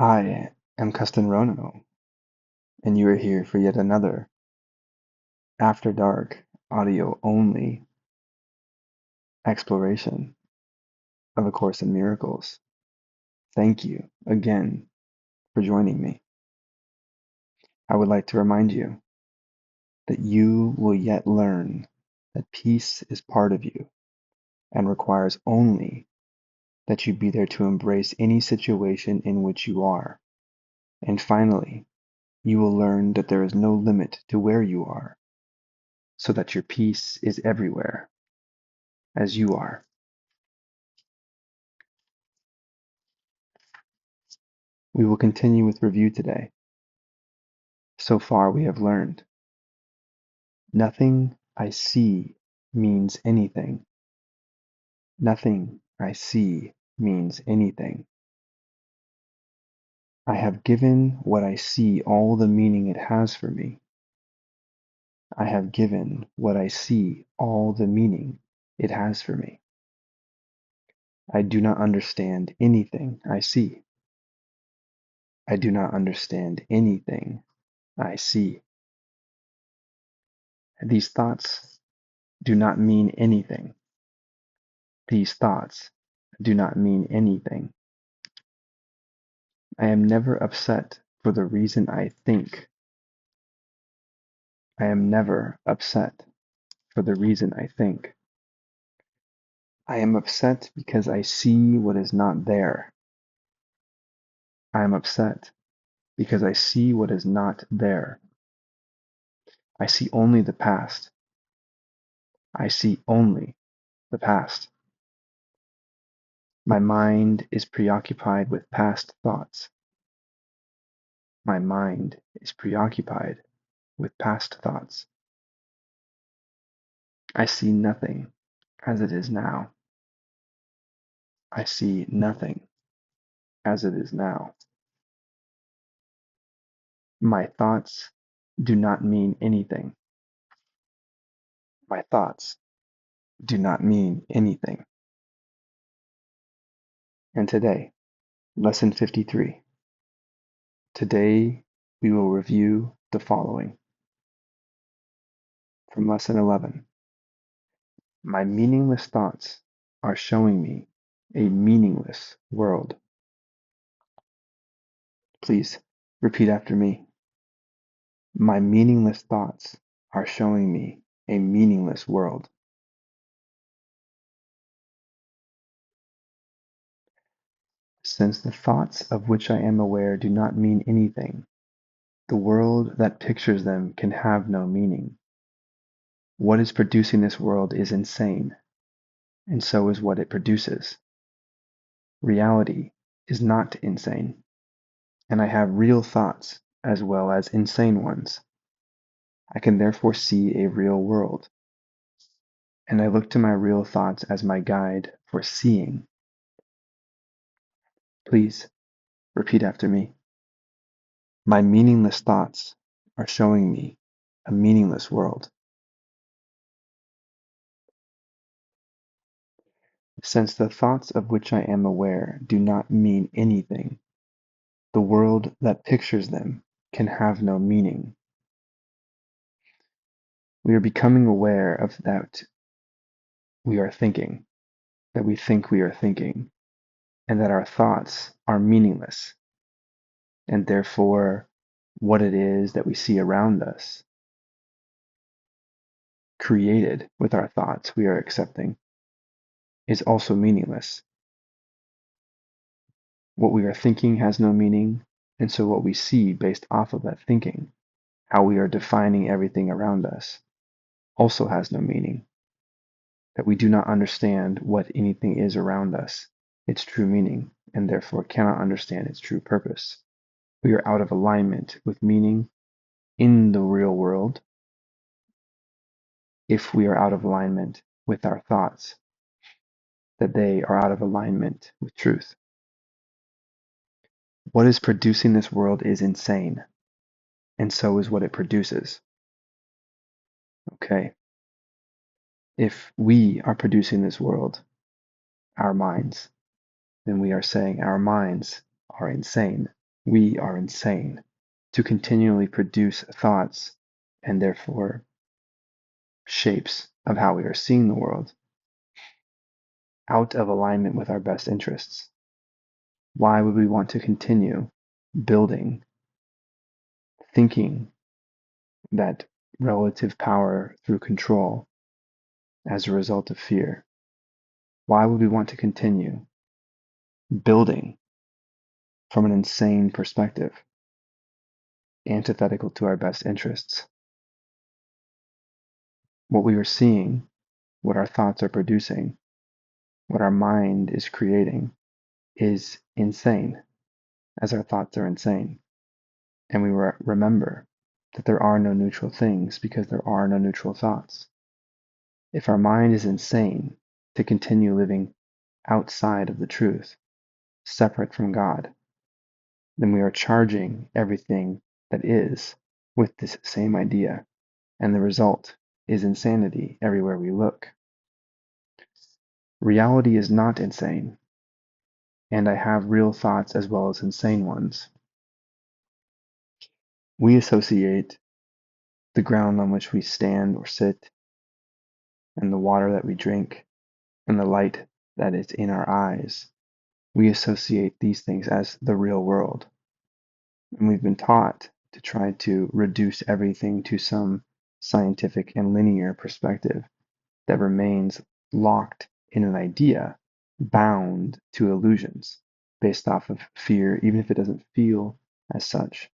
I am Kesten Rono, and you are here for yet another After Dark audio only exploration of A Course in Miracles. Thank you again for joining me. I would like to remind you that you will yet learn that peace is part of you and requires only that you be there to embrace any situation in which you are. And finally, you will learn that there is no limit to where you are, so that your peace is everywhere as you are. We will continue with review today. So far, we have learned nothing I see means anything. Nothing I see means anything. I have given what I see all the meaning it has for me. I have given what I see all the meaning it has for me. I do not understand anything I see. I do not understand anything I see. These thoughts do not mean anything. These thoughts do not mean anything. I am never upset for the reason I think. I am never upset for the reason I think. I am upset because I see what is not there. I am upset because I see what is not there. I see only the past. I see only the past. My mind is preoccupied with past thoughts. My mind is preoccupied with past thoughts. I see nothing as it is now. I see nothing as it is now. My thoughts do not mean anything. My thoughts do not mean anything. And today, Lesson 53. Today, we will review the following. From Lesson 11. My meaningless thoughts are showing me a meaningless world. Please repeat after me. My meaningless thoughts are showing me a meaningless world. Since the thoughts of which I am aware do not mean anything, the world that pictures them can have no meaning. What is producing this world is insane, and so is what it produces. Reality is not insane, and I have real thoughts as well as insane ones. I can therefore see a real world, and I look to my real thoughts as my guide for seeing. Please repeat after me. My meaningless thoughts are showing me a meaningless world. Since the thoughts of which I am aware do not mean anything, the world that pictures them can have no meaning. We are becoming aware of that we are thinking, that we think we are thinking, and that our thoughts are meaningless, and therefore what it is that we see around us, created with our thoughts we are accepting, is also meaningless. What we are thinking has no meaning, and so what we see based off of that thinking, how we are defining everything around us, also has no meaning. That we do not understand what anything is around us, its true meaning, and therefore cannot understand its true purpose. We are out of alignment with meaning in the real world if we are out of alignment with our thoughts, that they are out of alignment with truth. What is producing this world is insane, and so is what it produces. Okay, if we are producing this world, our minds, then we are saying our minds are insane. we are insane to continually produce thoughts and therefore shapes of how we are seeing the world out of alignment with our best interests. Why would we want to continue building, thinking that relative power through control as a result of fear? Why would we want to continue building from an insane perspective, antithetical to our best interests? What we are seeing, what our thoughts are producing, what our mind is creating is insane, as our thoughts are insane. And we remember that there are no neutral things because there are no neutral thoughts. If our mind is insane to continue living outside of the truth, separate from God, then we are charging everything that is with this same idea, and the result is insanity everywhere we look. Reality is not insane, and I have real thoughts as well as insane ones. We associate the ground on which we stand or sit, and the water that we drink, and the light that is in our eyes. We associate these things as the real world. And we've been taught to try to reduce everything to some scientific and linear perspective that remains locked in an idea, bound to illusions, based off of fear, even if it doesn't feel as such.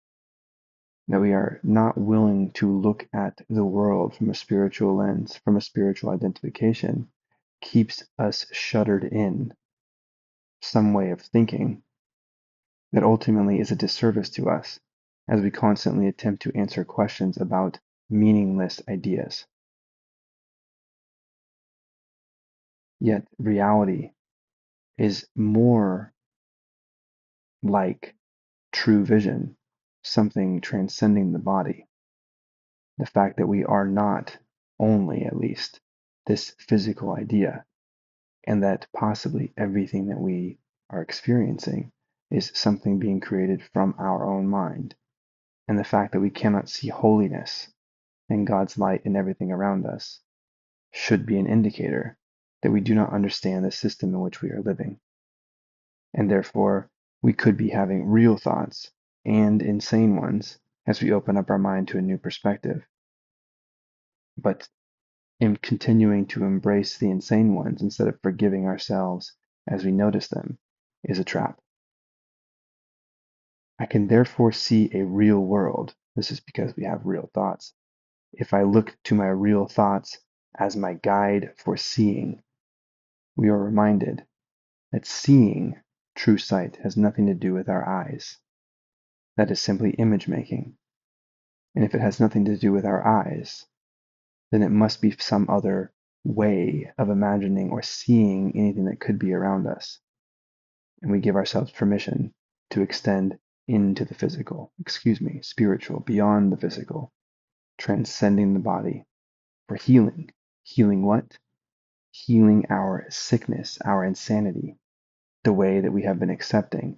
That we are not willing to look at the world from a spiritual lens, from a spiritual identification, keeps us shuttered in some way of thinking that ultimately is a disservice to us as we constantly attempt to answer questions about meaningless ideas. Yet reality is more like true vision, something transcending the body. The fact that we are not only, at least, this physical idea, and that possibly everything that we are experiencing is something being created from our own mind, and the fact that we cannot see holiness and God's light in everything around us should be an indicator that we do not understand the system in which we are living. And therefore, we could be having real thoughts and insane ones as we open up our mind to a new perspective. But in continuing to embrace the insane ones instead of forgiving ourselves as we notice them is a trap. I can therefore see a real world. This is because we have real thoughts. If I look to my real thoughts as my guide for seeing, we are reminded that seeing, true sight, has nothing to do with our eyes. That is simply image making. And if it has nothing to do with our eyes, then it must be some other way of imagining or seeing anything that could be around us. And we give ourselves permission to extend into the physical, spiritual, beyond the physical, transcending the body for healing. Healing what? Healing our sickness, our insanity, the way that we have been accepting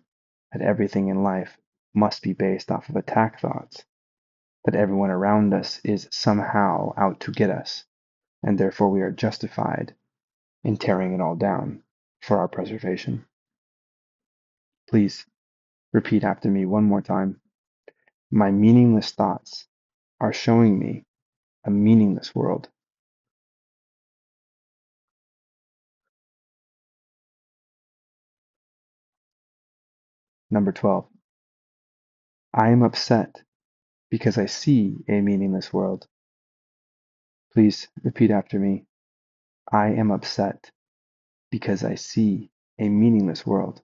that everything in life must be based off of attack thoughts, that everyone around us is somehow out to get us, and therefore we are justified in tearing it all down for our preservation. Please repeat after me one more time. My meaningless thoughts are showing me a meaningless world. Number 12. I am upset because I see a meaningless world. Please repeat after me. I am upset because I see a meaningless world.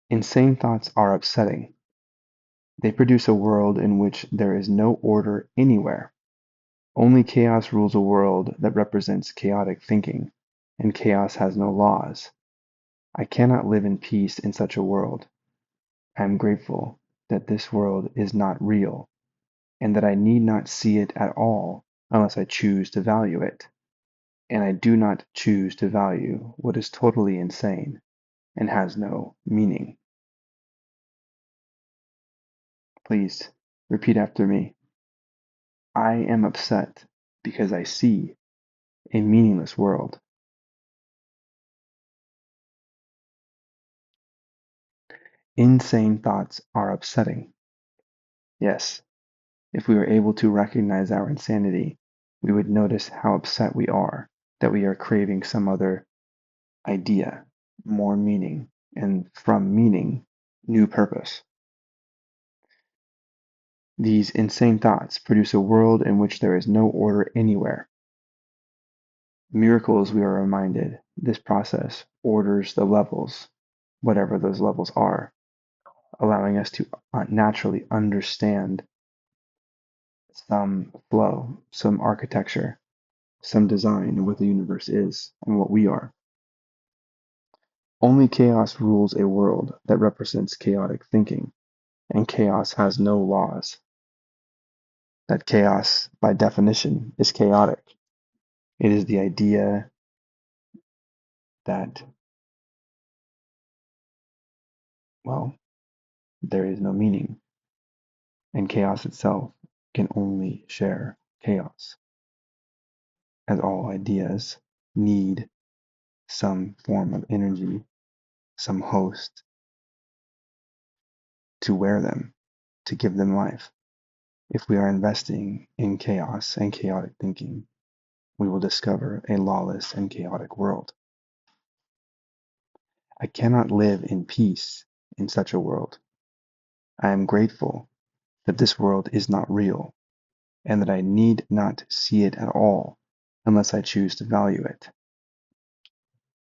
Insane thoughts are upsetting. They produce a world in which there is no order anywhere. Only chaos rules a world that represents chaotic thinking, and chaos has no laws. I cannot live in peace in such a world. I am grateful that this world is not real, and that I need not see it at all unless I choose to value it. and I do not choose to value what is totally insane and has no meaning. Please repeat after me. I am upset because I see a meaningless world. Insane thoughts are upsetting. Yes, if we were able to recognize our insanity, we would notice how upset we are that we are craving some other idea, more meaning, and from meaning, new purpose. These insane thoughts produce a world in which there is no order anywhere. Miracles, we are reminded, this process orders the levels, whatever those levels are, allowing us to naturally understand some flow, some architecture, some design of what the universe is and what we are. Only chaos rules a world that represents chaotic thinking, and chaos has no laws. That chaos, by definition, is chaotic. It is the idea that, well, there is no meaning, and chaos itself can only share chaos, as all ideas need some form of energy, some host to wear them, to give them life. If we are investing in chaos and chaotic thinking, we will discover a lawless and chaotic world. I cannot live in peace in such a world. I am grateful that this world is not real and that I need not see it at all unless I choose to value it.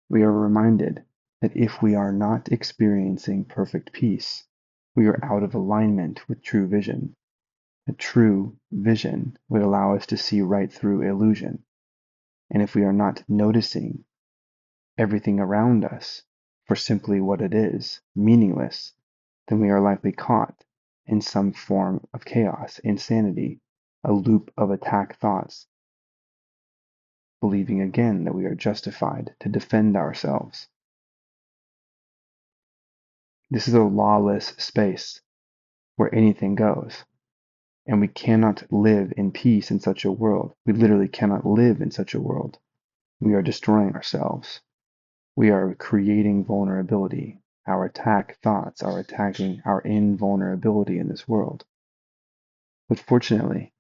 We are reminded that if we are not experiencing perfect peace, we are out of alignment with true vision. A true vision would allow us to see right through illusion. And if we are not noticing everything around us for simply what it is, meaningless, then we are likely caught in some form of chaos, insanity, a loop of attack thoughts, believing again that we are justified to defend ourselves. This is a lawless space where anything goes, and we cannot live in peace in such a world. We literally cannot live in such a world. We are destroying ourselves. We are creating vulnerability. Our attack thoughts are attacking our invulnerability in this world. But fortunately,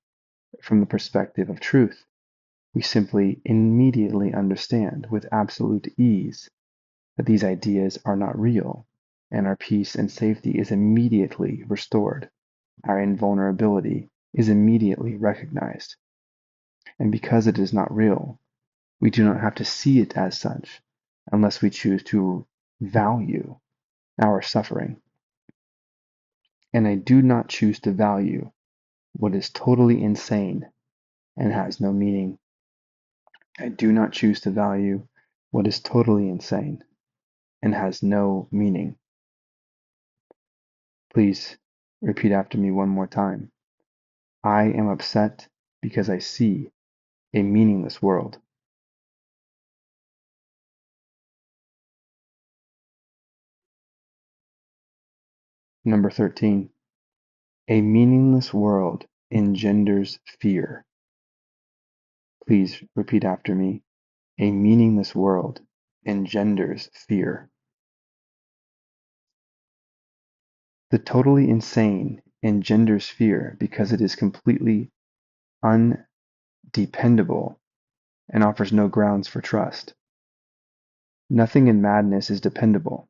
from the perspective of truth, we simply immediately understand with absolute ease that these ideas are not real, and our peace and safety is immediately restored. Our invulnerability is immediately recognized. And because it is not real, we do not have to see it as such unless we choose to value our suffering. And I do not choose to value what is totally insane and has no meaning. I do not choose to value what is totally insane and has no meaning. Please repeat after me one more time. I am upset because I see a meaningless world. Number 13. A meaningless world engenders fear. Please repeat after me. A meaningless world engenders fear. The totally insane engenders fear because it is completely undependable and offers no grounds for trust. Nothing in madness is dependable.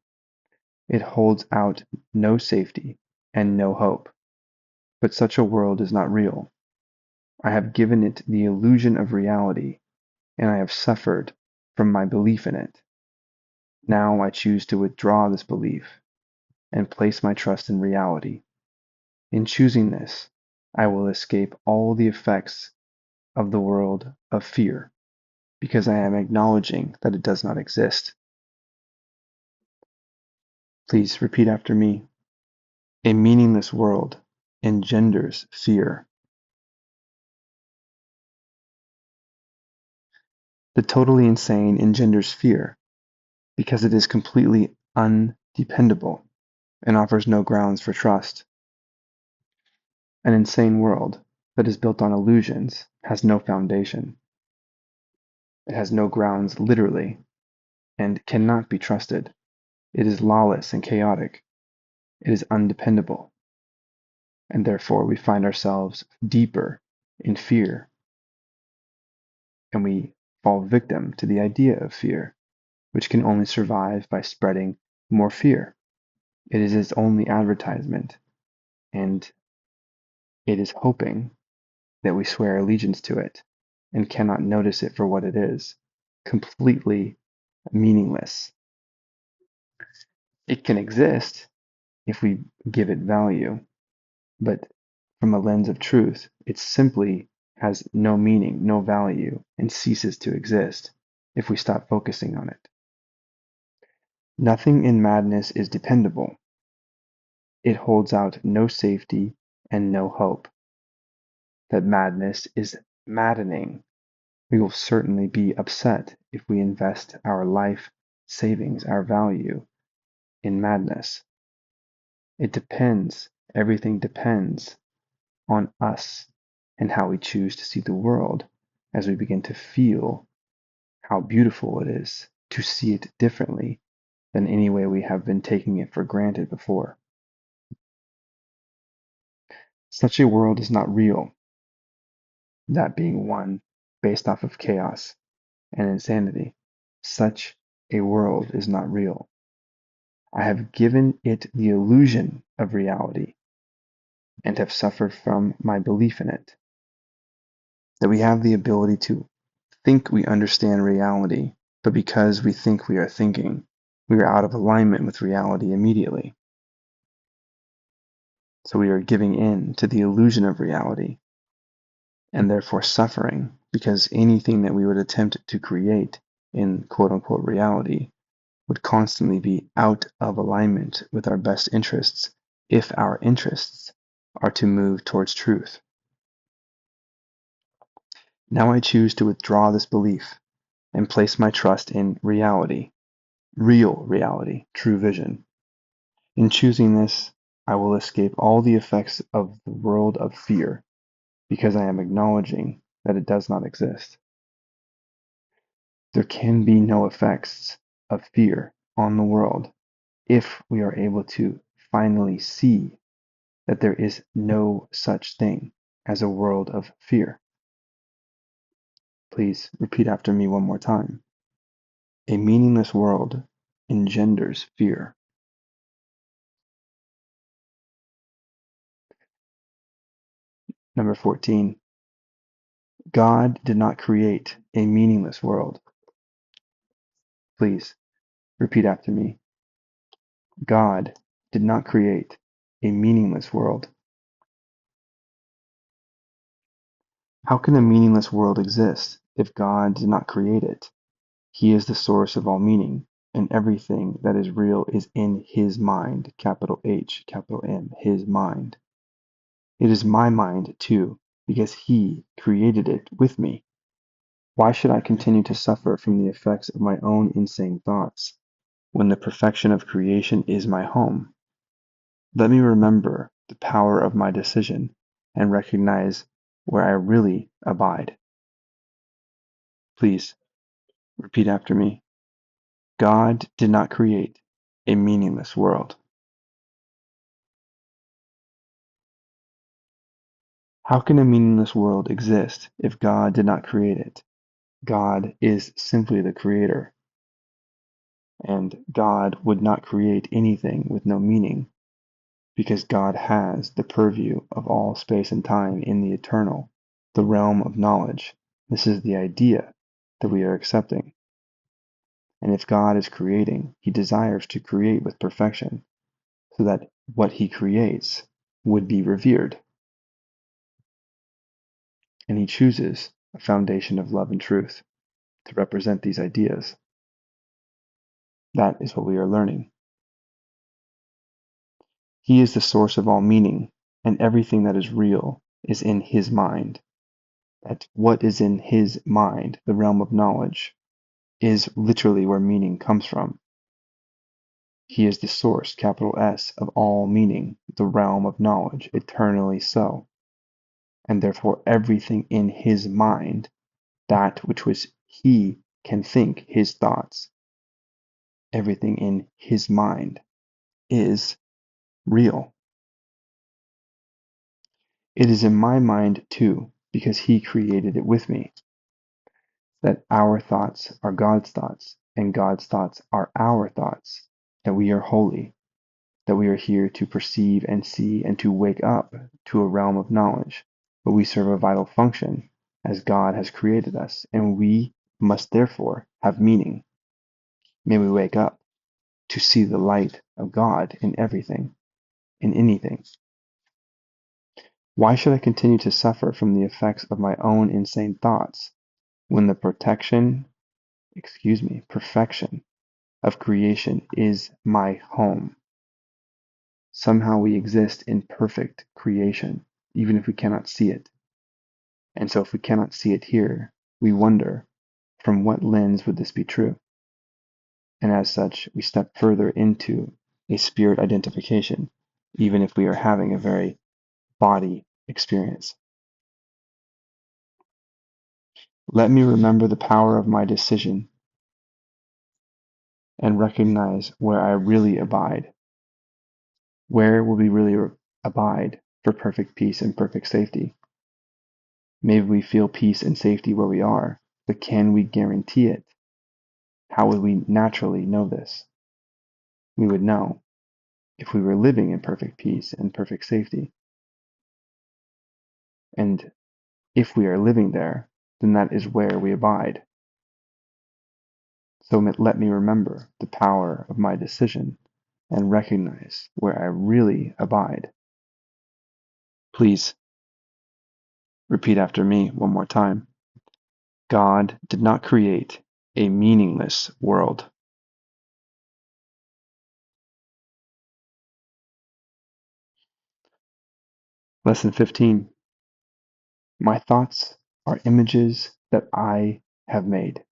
It holds out no safety and no hope. But such a world is not real. I have given it the illusion of reality, and I have suffered from my belief in it. Now I choose to withdraw this belief and place my trust in reality. In choosing this, I will escape all the effects of the world of fear, because I am acknowledging that it does not exist. Please repeat after me. A meaningless world engenders fear. The totally insane engenders fear because it is completely undependable and offers no grounds for trust. An insane world that is built on illusions has no foundation. It has no grounds literally and cannot be trusted. It is lawless and chaotic. It is undependable. And therefore we find ourselves deeper in fear, and we fall victim to the idea of fear, which can only survive by spreading more fear. It is its only advertisement, and it is hoping that we swear allegiance to it and cannot notice it for what it is, completely meaningless. It can exist if we give it value, but from a lens of truth, it simply has no meaning, no value, and ceases to exist if we stop focusing on it. Nothing in madness is dependable. It holds out no safety and no hope. That madness is maddening. We will certainly be upset if we invest our life savings, our value, in madness. It depends, everything depends on us and how we choose to see the world as we begin to feel how beautiful it is to see it differently than any way we have been taking it for granted before. Such a world is not real, that being one based off of chaos and insanity. Such a world is not real. I have given it the illusion of reality and have suffered from my belief in it. That we have the ability to think we understand reality, but because we think we are thinking, we are out of alignment with reality immediately. So we are giving in to the illusion of reality and therefore suffering because anything that we would attempt to create in quote unquote reality would constantly be out of alignment with our best interests if our interests are to move towards truth. Now I choose to withdraw this belief and place my trust in reality, real reality, true vision. In choosing this, I will escape all the effects of the world of fear because I am acknowledging that it does not exist. There can be no effects of fear on the world if we are able to finally see that there is no such thing as a world of fear. Please repeat after me one more time. A meaningless world engenders fear. Number 14. God did not create a meaningless world. Please repeat after me. God did not create a meaningless world. How can a meaningless world exist if God did not create it? He is the source of all meaning, and everything that is real is in His mind, capital H, capital M, His mind. It is my mind, too, because He created it with me. Why should I continue to suffer from the effects of my own insane thoughts when the perfection of creation is my home? Let me remember the power of my decision and recognize where I really abide. Please repeat after me. God did not create a meaningless world. How can a meaningless world exist if God did not create it? God is simply the creator, and God would not create anything with no meaning, because God has the purview of all space and time in the eternal, the realm of knowledge. This is the idea that we are accepting. And if God is creating, He desires to create with perfection, so that what He creates would be revered. And He chooses a foundation of love and truth to represent these ideas. That is what we are learning. He is the source of all meaning, and everything that is real is in His mind. that what is in his mind, the realm of knowledge, is literally where meaning comes from. He is the source, capital S, of all meaning, the realm of knowledge, eternally so. And therefore everything in his mind, that which was he can think, his thoughts, everything in his mind is real. It is in my mind too, because he created it with me, that our thoughts are God's thoughts, and God's thoughts are our thoughts, that we are holy, that we are here to perceive and see and to wake up to a realm of knowledge, but we serve a vital function as God has created us, and we must therefore have meaning. May we wake up to see the light of God in everything, in anything. Why should I continue to suffer from the effects of my own insane thoughts when the perfection of creation is my home? Somehow we exist in perfect creation, even if we cannot see it. And so if we cannot see it here, we wonder, from what lens would this be true? And as such, we step further into a spirit identification, even if we are having a very body experience. Let me remember the power of my decision and recognize where I really abide. Where will we really abide for perfect peace and perfect safety? Maybe we feel peace and safety where we are, but can we guarantee it? How would we naturally know this? We would know if we were living in perfect peace and perfect safety. And if we are living there, then that is where we abide. So let me remember the power of my decision and recognize where I really abide. Please repeat after me one more time. God did not create a meaningless world. Lesson 15. My thoughts are images that I have made.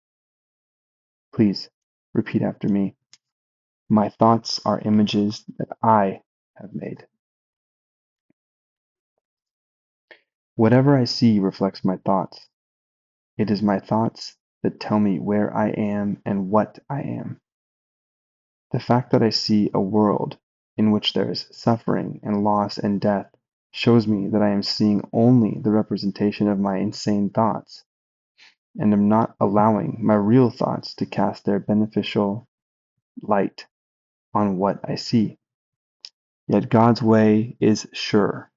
Please repeat after me. My thoughts are images that I have made. Whatever I see reflects my thoughts. It is my thoughts that tell me where I am and what I am. The fact that I see a world in which there is suffering and loss and death shows me that I am seeing only the representation of my insane thoughts, and am not allowing my real thoughts to cast their beneficial light on what I see. Yet God's way is sure.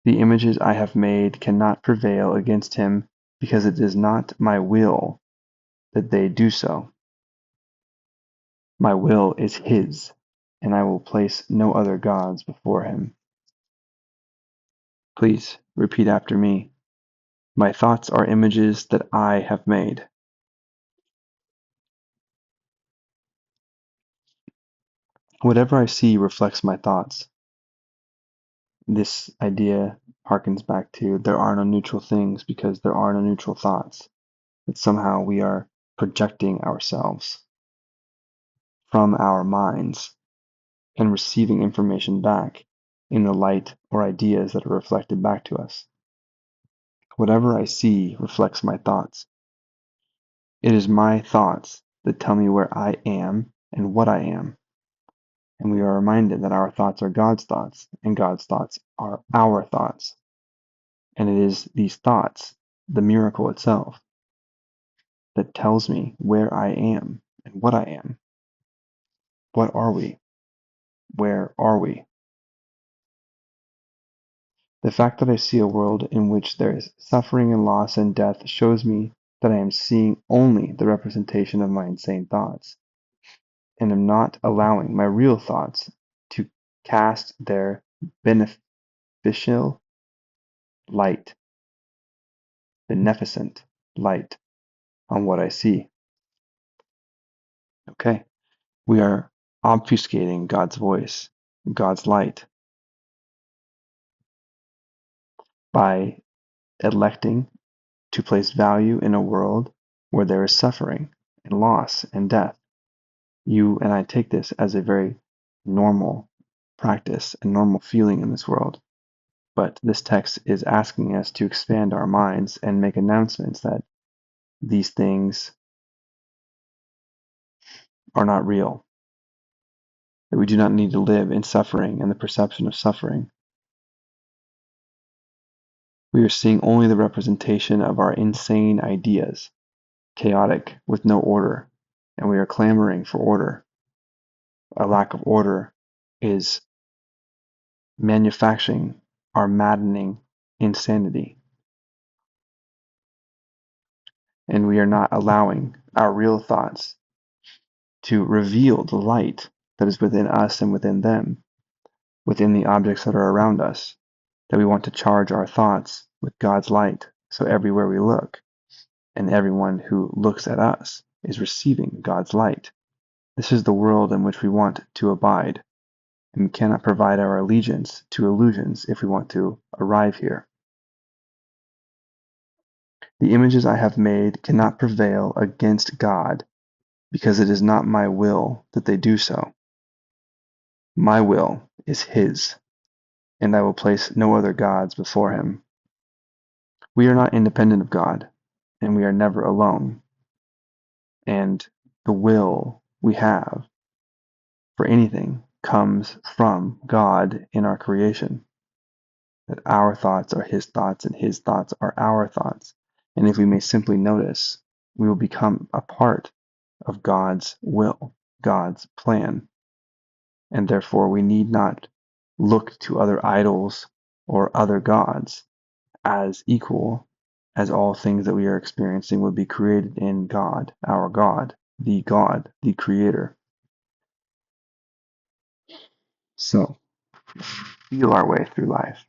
The images I have made cannot prevail against him, because it is not my will that they do so. My will is his, and I will place no other gods before him. Please repeat after me. My thoughts are images that I have made. Whatever I see reflects my thoughts. This idea harkens back to there are no neutral things because there are no neutral thoughts. That somehow we are projecting ourselves from our minds and receiving information back in the light or ideas that are reflected back to us. Whatever I see reflects my thoughts. It is my thoughts that tell me where I am and what I am. And we are reminded that our thoughts are God's thoughts, and God's thoughts are our thoughts. And it is these thoughts, the miracle itself, that tells me where I am and what I am. What are we? Where are we? The fact that I see a world in which there is suffering and loss and death shows me that I am seeing only the representation of my insane thoughts, and am not allowing my real thoughts to cast their beneficial light, beneficent light on what I see. Okay, we are obfuscating God's voice, God's light, by electing to place value in a world where there is suffering and loss and death. You and I take this as a very normal practice and normal feeling in this world. But this text is asking us to expand our minds and make announcements that these things are not real, that we do not need to live in suffering and the perception of suffering. We are seeing only the representation of our insane ideas, chaotic with no order, and we are clamoring for order. A lack of order is manufacturing our maddening insanity, and we are not allowing our real thoughts to reveal the light that is within us and within them, within the objects that are around us, that we want to charge our thoughts with God's light, so everywhere we look and everyone who looks at us is receiving God's light. This is the world in which we want to abide, and we cannot provide our allegiance to illusions if we want to arrive here. The images I have made cannot prevail against God, because it is not my will that they do so. My will is His, and I will place no other gods before Him. We are not independent of God, and we are never alone. And the will we have for anything comes from God in our creation. That our thoughts are His thoughts, and His thoughts are our thoughts. And if we may simply notice, we will become a part of God's will, God's plan. And therefore, we need not look to other idols or other gods as equal as all things that we are experiencing would be created in God, the Creator. So, feel our way through life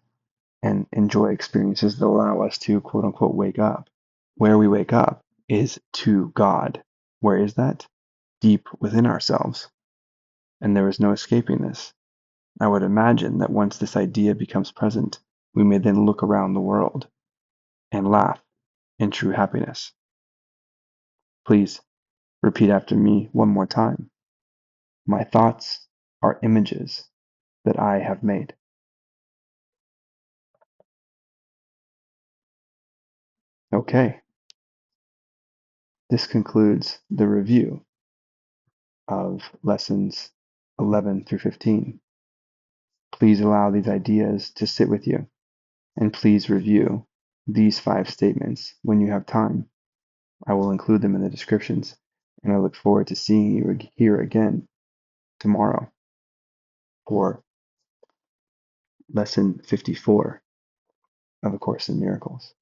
and enjoy experiences that allow us to quote unquote wake up. Where we wake up is to God. Where is that? Deep within ourselves. And there is no escaping this. I would imagine that once this idea becomes present, we may then look around the world and laugh in true happiness. Please repeat after me one more time. My thoughts are images that I have made. Okay, this concludes the review of lessons 11 through 15. Please allow these ideas to sit with you, and please review these 5 statements when you have time. I will include them in the descriptions, and I look forward to seeing you here again tomorrow for lesson 54 of A Course in Miracles.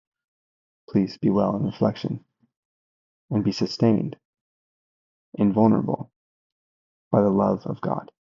Please be well in reflection and be sustained, invulnerable by the love of God.